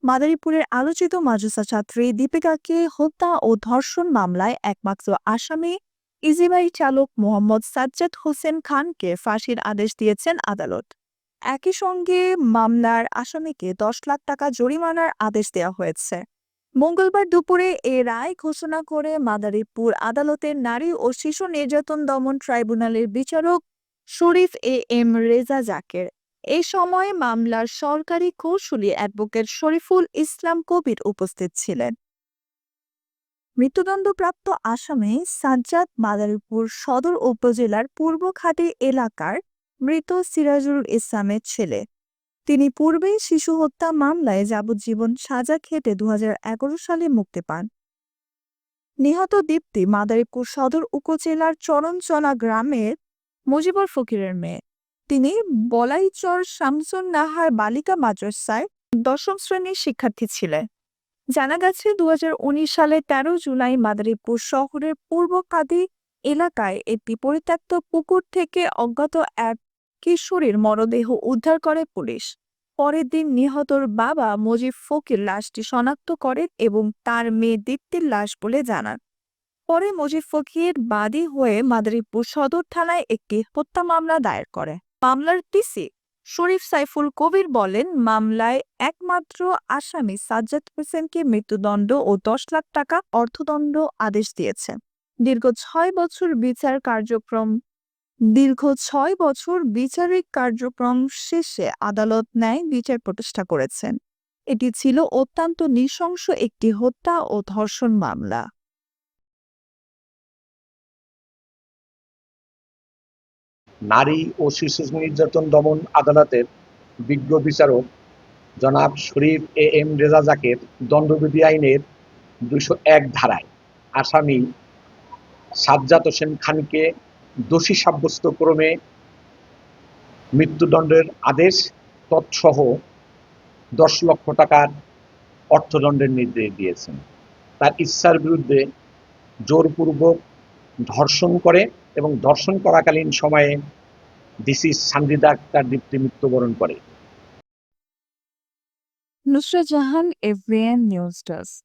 মাদারীপুরের আলোচিত মাদ্রাসা ছাত্রী দীপিকাকে হত্যা ও ধর্ষণ মামলায় একমাত্র আসামি ইজিবাইক চালক মোহাম্মদ সাজ্জাদ হোসেন খানকে ফাঁসির আদেশ দিয়েছেন আদালত। একই সঙ্গে মামলার আসামিকে ১০ লাখ টাকা জরিমানার আদেশ দেওয়া হয়েছে। মঙ্গলবার দুপুরে এ রায় ঘোষণা করে মাদারীপুর আদালতের নারী ও শিশু নির্যাতন দমন ট্রাইব্যুনালের বিচারক শরীফ এম রেজা জাকের। এ সময় মামলার সরকারি কৌঁসুলি অ্যাডভোকেট শরীফুল ইসলাম কবির উপস্থিত ছিলেন। মৃত্যুদণ্ডপ্রাপ্ত আসামি সাজ্জাদ মাদারীপুর সদর উপজেলার পূর্বখাদি এলাকার মৃত সিরাজুল ইসলামের ছেলে। তিনি পূর্বেই শিশু হত্যা মামলায় যাবজ্জীবন সাজা খেটে ২০১১ সালে মুক্তি পান। নিহত দীপ্তি মাদারীপুর সদর উপজেলার চরণচলা গ্রামের মুজিবুর ফকিরের মেয়ে। তিনি বলাইচর শামসুন নাহার বালিকা মাদ্রাসায় ১০ম শ্রেণীর শিক্ষার্থী ছিলেন। জানা গেছে ২০১৯ সালে ১৩ জুলাই মাদারীপুর শহরের পূর্ব কাদি এলাকায় একটি পরিত্যক্ত পুকুর থেকে অজ্ঞাত এক কিশোরীর মরদেহ উদ্ধার করে পুলিশ। পরের দিন নিহতর বাবা মুজিব ফকির লাশটি শনাক্ত করেন এবং তার মেয়ে দীপ্তির লাশ বলে জানান। পরে মুজিব ফকির বাদী হয়ে মাদারীপুর সদর থানায় একটি হত্যা মামলা দায়ের করে। মামলার পিসি শরীফ সাইফুল কবির বলেন, মামলায় একমাত্র আসামি সাজ্জাদ হোসেনকে মৃত্যুদণ্ড ও ১০ লাখ টাকা অর্থদণ্ড আদেশ দিয়েছে। দীর্ঘ ৬ বছর বিচারিক কার্যক্রম শেষে আদালত ন্যায় বিচার প্রতিষ্ঠা করেছেন। এটি ছিল অত্যন্ত নৃশংস একটি হত্যা ও ধর্ষণ মামলা। নারী ও শিশু নির্যাতন দমন আদালতের বিজ্ঞ বিচারক জনাব শরীফ এম রেজা জাকের দণ্ডবিধি আইনের ২০১ ধারায় আসামি সাজ্জাদ হোসেন খানকে দোষী সাব্যস্ত ক্রমে মৃত্যুদণ্ডের আদেশ তৎসহ ১০ লক্ষ টাকার অর্থদণ্ডের নির্দেশ দিয়েছেন। তার ইচ্ছার বিরুদ্ধে জোরপূর্বক ধর্ষণ করে এবং ধর্ষণ করাকালীন সময়ে ডিসি সানজিদা আক্তার দীপ্তি মৃত্যুবরণ করে। Nusrat Jahan, এফবিএন news desk.